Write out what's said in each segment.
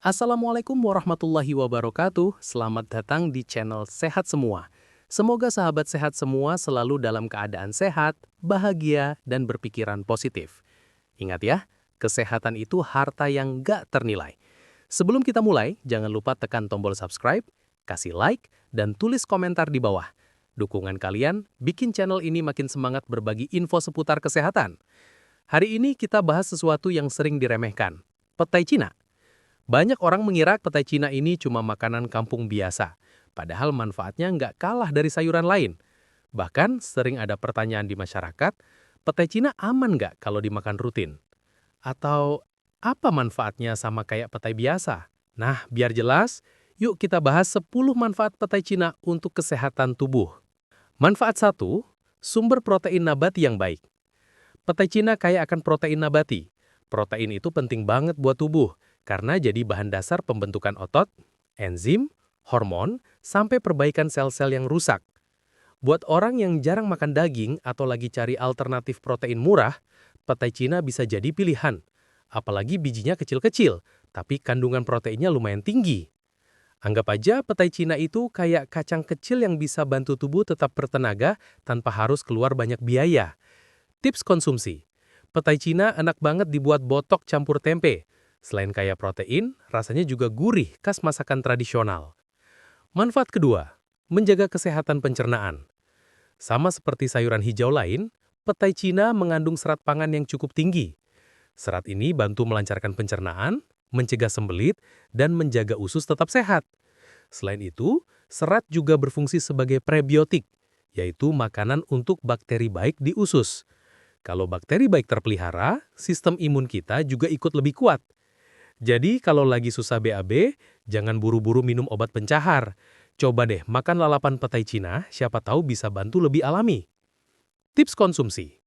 Assalamualaikum warahmatullahi wabarakatuh. Selamat datang di channel Sehat Semua. Semoga sahabat sehat semua selalu dalam keadaan sehat, bahagia, dan berpikiran positif. Ingat ya, kesehatan itu harta yang gak ternilai. Sebelum kita mulai, jangan lupa tekan tombol subscribe, kasih like, dan tulis komentar di bawah. Dukungan kalian bikin channel ini makin semangat berbagi info seputar kesehatan. Hari ini kita bahas sesuatu yang sering diremehkan, petai Cina. Banyak orang mengira petai Cina ini cuma makanan kampung biasa, padahal manfaatnya nggak kalah dari sayuran lain. Bahkan sering ada pertanyaan di masyarakat, petai Cina aman nggak kalau dimakan rutin? Atau apa manfaatnya sama kayak petai biasa? Nah, biar jelas, yuk kita bahas 10 manfaat petai Cina untuk kesehatan tubuh. Manfaat 1, sumber protein nabati yang baik. Petai Cina kaya akan protein nabati. Protein itu penting banget buat tubuh, karena jadi bahan dasar pembentukan otot, enzim, hormon, sampai perbaikan sel-sel yang rusak. Buat orang yang jarang makan daging atau lagi cari alternatif protein murah, petai Cina bisa jadi pilihan. Apalagi bijinya kecil-kecil, tapi kandungan proteinnya lumayan tinggi. Anggap aja petai Cina itu kayak kacang kecil yang bisa bantu tubuh tetap bertenaga tanpa harus keluar banyak biaya. Tips konsumsi. Petai Cina enak banget dibuat botok campur tempe. Selain kaya protein, rasanya juga gurih khas masakan tradisional. Manfaat kedua, menjaga kesehatan pencernaan. Sama seperti sayuran hijau lain, petai Cina mengandung serat pangan yang cukup tinggi. Serat ini bantu melancarkan pencernaan, mencegah sembelit, dan menjaga usus tetap sehat. Selain itu, serat juga berfungsi sebagai prebiotik, yaitu makanan untuk bakteri baik di usus. Kalau bakteri baik terpelihara, sistem imun kita juga ikut lebih kuat. Jadi kalau lagi susah BAB, jangan buru-buru minum obat pencahar. Coba deh makan lalapan petai Cina, siapa tahu bisa bantu lebih alami. Tips konsumsi.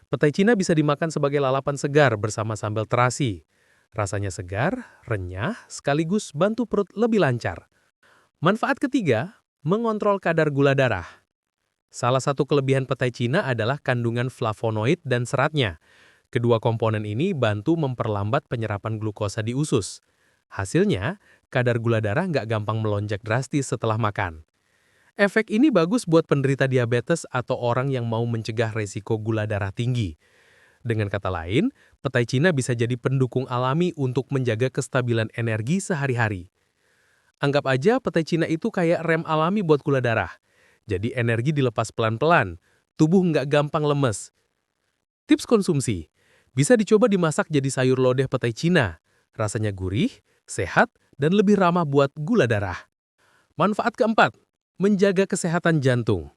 Petai Cina bisa dimakan sebagai lalapan segar bersama sambal terasi. Rasanya segar, renyah, sekaligus bantu perut lebih lancar. Manfaat ketiga, mengontrol kadar gula darah. Salah satu kelebihan petai Cina adalah kandungan flavonoid dan seratnya. Kedua komponen ini bantu memperlambat penyerapan glukosa di usus. Hasilnya, kadar gula darah nggak gampang melonjak drastis setelah makan. Efek ini bagus buat penderita diabetes atau orang yang mau mencegah resiko gula darah tinggi. Dengan kata lain, petai Cina bisa jadi pendukung alami untuk menjaga kestabilan energi sehari-hari. Anggap aja petai Cina itu kayak rem alami buat gula darah. Jadi energi dilepas pelan-pelan, tubuh nggak gampang lemes. Tips konsumsi. Bisa dicoba dimasak jadi sayur lodeh petai Cina. Rasanya gurih, sehat, dan lebih ramah buat gula darah. Manfaat keempat, menjaga kesehatan jantung.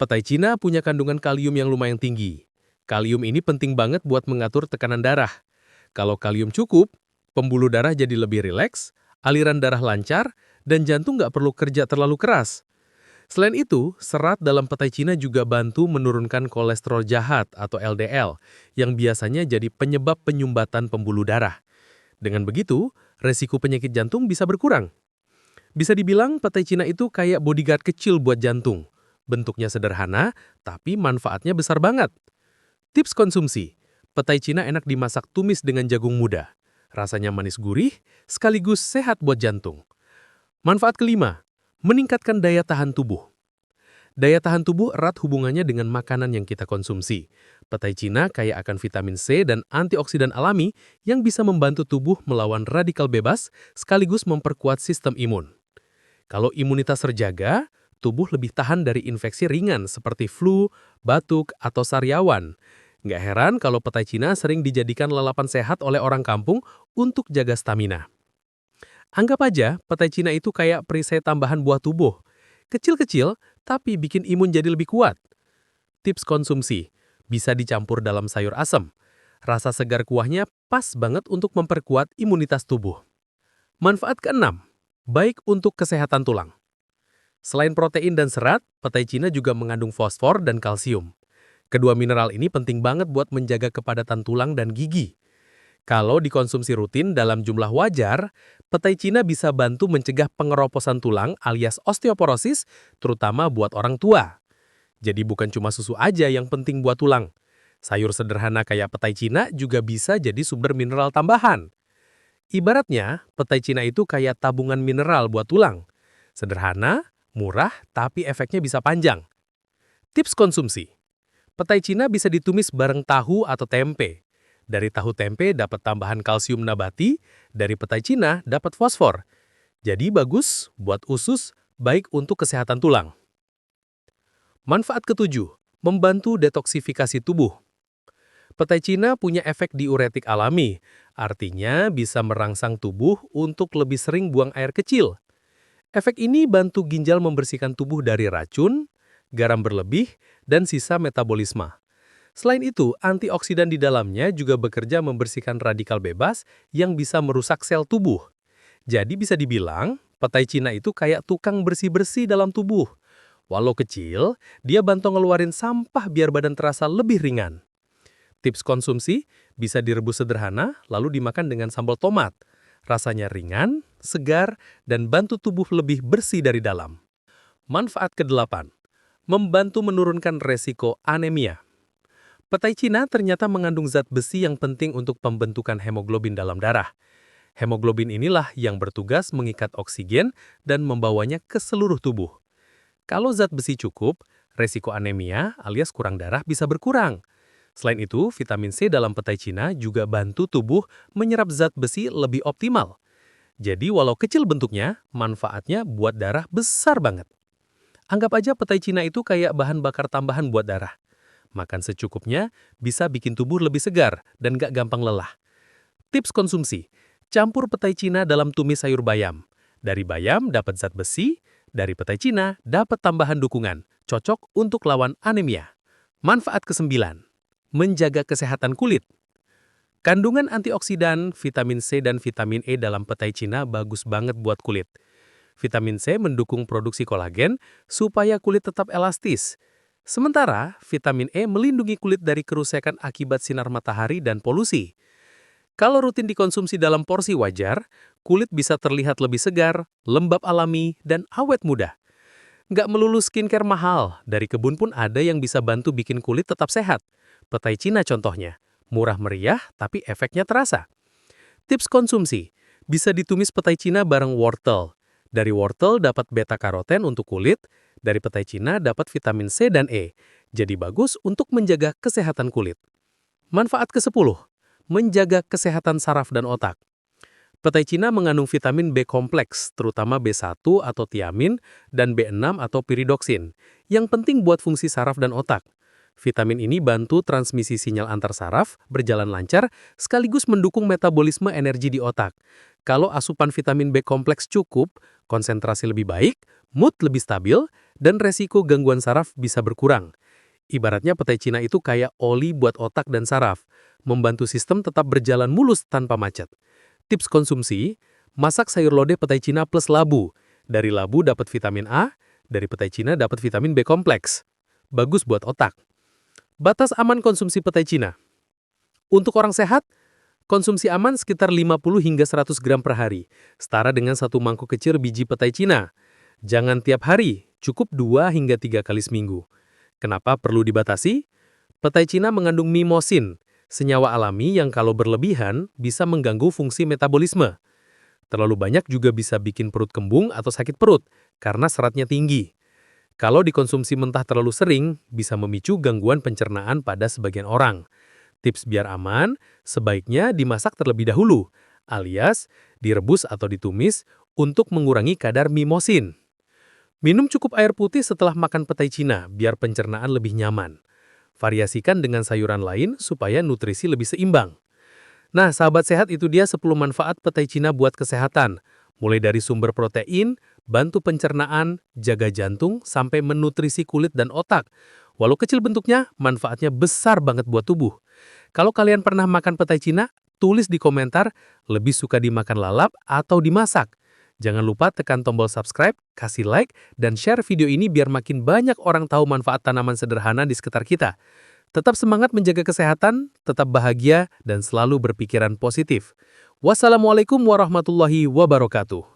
Petai Cina punya kandungan kalium yang lumayan tinggi. Kalium ini penting banget buat mengatur tekanan darah. Kalau kalium cukup, pembuluh darah jadi lebih rileks, aliran darah lancar, dan jantung nggak perlu kerja terlalu keras. Selain itu, serat dalam petai Cina juga bantu menurunkan kolesterol jahat atau LDL, yang biasanya jadi penyebab penyumbatan pembuluh darah. Dengan begitu, resiko penyakit jantung bisa berkurang. Bisa dibilang petai Cina itu kayak bodyguard kecil buat jantung. Bentuknya sederhana, tapi manfaatnya besar banget. Tips konsumsi. Petai Cina enak dimasak tumis dengan jagung muda. Rasanya manis gurih, sekaligus sehat buat jantung. Manfaat kelima, meningkatkan daya tahan tubuh. Daya tahan tubuh erat hubungannya dengan makanan yang kita konsumsi. Petai Cina kaya akan vitamin C dan antioksidan alami yang bisa membantu tubuh melawan radikal bebas sekaligus memperkuat sistem imun. Kalau imunitas terjaga, tubuh lebih tahan dari infeksi ringan seperti flu, batuk, atau sariawan. Nggak heran kalau petai Cina sering dijadikan lalapan sehat oleh orang kampung untuk jaga stamina. Anggap aja petai Cina itu kayak perisai tambahan buah tubuh. Kecil-kecil, tapi bikin imun jadi lebih kuat. Tips konsumsi, bisa dicampur dalam sayur asam. Rasa segar kuahnya pas banget untuk memperkuat imunitas tubuh. Manfaat keenam, baik untuk kesehatan tulang. Selain protein dan serat, petai Cina juga mengandung fosfor dan kalsium. Kedua mineral ini penting banget buat menjaga kepadatan tulang dan gigi. Kalau dikonsumsi rutin dalam jumlah wajar, petai Cina bisa bantu mencegah pengeroposan tulang alias osteoporosis, terutama buat orang tua. Jadi bukan cuma susu aja yang penting buat tulang. Sayur sederhana kayak petai Cina juga bisa jadi sumber mineral tambahan. Ibaratnya, petai Cina itu kayak tabungan mineral buat tulang. Sederhana, murah, tapi efeknya bisa panjang. Tips konsumsi. Petai Cina bisa ditumis bareng tahu atau tempe. Dari tahu tempe dapat tambahan kalsium nabati, dari petai Cina dapat fosfor. Jadi bagus buat usus, baik untuk kesehatan tulang. Manfaat ketujuh, membantu detoksifikasi tubuh. Petai Cina punya efek diuretik alami, artinya bisa merangsang tubuh untuk lebih sering buang air kecil. Efek ini bantu ginjal membersihkan tubuh dari racun, garam berlebih, dan sisa metabolisme. Selain itu, antioksidan di dalamnya juga bekerja membersihkan radikal bebas yang bisa merusak sel tubuh. Jadi bisa dibilang, petai Cina itu kayak tukang bersih-bersih dalam tubuh. Walau kecil, dia bantu ngeluarin sampah biar badan terasa lebih ringan. Tips konsumsi, bisa direbus sederhana, lalu dimakan dengan sambal tomat. Rasanya ringan, segar, dan bantu tubuh lebih bersih dari dalam. Manfaat ke-8, membantu menurunkan resiko anemia. Petai Cina ternyata mengandung zat besi yang penting untuk pembentukan hemoglobin dalam darah. Hemoglobin inilah yang bertugas mengikat oksigen dan membawanya ke seluruh tubuh. Kalau zat besi cukup, resiko anemia alias kurang darah bisa berkurang. Selain itu, vitamin C dalam petai Cina juga bantu tubuh menyerap zat besi lebih optimal. Jadi walau kecil bentuknya, manfaatnya buat darah besar banget. Anggap aja petai Cina itu kayak bahan bakar tambahan buat darah. Makan secukupnya bisa bikin tubuh lebih segar dan gak gampang lelah. Tips konsumsi, campur petai Cina dalam tumis sayur bayam. Dari bayam dapat zat besi, dari petai Cina dapat tambahan dukungan, cocok untuk lawan anemia. Manfaat ke-9, menjaga kesehatan kulit. Kandungan antioksidan, vitamin C dan vitamin E dalam petai Cina bagus banget buat kulit. Vitamin C mendukung produksi kolagen supaya kulit tetap elastis. Sementara, vitamin E melindungi kulit dari kerusakan akibat sinar matahari dan polusi. Kalau rutin dikonsumsi dalam porsi wajar, kulit bisa terlihat lebih segar, lembab alami, dan awet muda. Nggak melulu skincare mahal, dari kebun pun ada yang bisa bantu bikin kulit tetap sehat. Petai Cina contohnya, murah meriah tapi efeknya terasa. Tips konsumsi, bisa ditumis petai Cina bareng wortel. Dari wortel dapat beta-karoten untuk kulit, dari petai Cina dapat vitamin C dan E. Jadi bagus untuk menjaga kesehatan kulit. Manfaat ke-10, menjaga kesehatan saraf dan otak. Petai Cina mengandung vitamin B kompleks, terutama B1 atau tiamin, dan B6 atau piridoksin, yang penting buat fungsi saraf dan otak. Vitamin ini bantu transmisi sinyal antar saraf berjalan lancar, sekaligus mendukung metabolisme energi di otak. Kalau asupan vitamin B kompleks cukup, konsentrasi lebih baik, mood lebih stabil, dan resiko gangguan saraf bisa berkurang. Ibaratnya petai Cina itu kayak oli buat otak dan saraf, membantu sistem tetap berjalan mulus tanpa macet. Tips konsumsi, masak sayur lodeh petai Cina plus labu. Dari labu dapat vitamin A, dari petai Cina dapat vitamin B kompleks. Bagus buat otak. Batas aman konsumsi petai Cina. Untuk orang sehat, konsumsi aman sekitar 50 hingga 100 gram per hari, setara dengan satu mangkuk kecil biji petai Cina. Jangan tiap hari, cukup 2 hingga 3 kali seminggu. Kenapa perlu dibatasi? Petai Cina mengandung mimosin, senyawa alami yang kalau berlebihan bisa mengganggu fungsi metabolisme. Terlalu banyak juga bisa bikin perut kembung atau sakit perut, karena seratnya tinggi. Kalau dikonsumsi mentah terlalu sering, bisa memicu gangguan pencernaan pada sebagian orang. Tips biar aman, sebaiknya dimasak terlebih dahulu, alias direbus atau ditumis untuk mengurangi kadar mimosin. Minum cukup air putih setelah makan petai Cina, biar pencernaan lebih nyaman. Variasikan dengan sayuran lain supaya nutrisi lebih seimbang. Nah, sahabat sehat, itu dia 10 manfaat petai Cina buat kesehatan. Mulai dari sumber protein, bantu pencernaan, jaga jantung, sampai menutrisi kulit dan otak. Walau kecil bentuknya, manfaatnya besar banget buat tubuh. Kalau kalian pernah makan petai Cina, tulis di komentar lebih suka dimakan lalap atau dimasak. Jangan lupa tekan tombol subscribe, kasih like, dan share video ini biar makin banyak orang tahu manfaat tanaman sederhana di sekitar kita. Tetap semangat menjaga kesehatan, tetap bahagia, dan selalu berpikiran positif. Wassalamualaikum warahmatullahi wabarakatuh.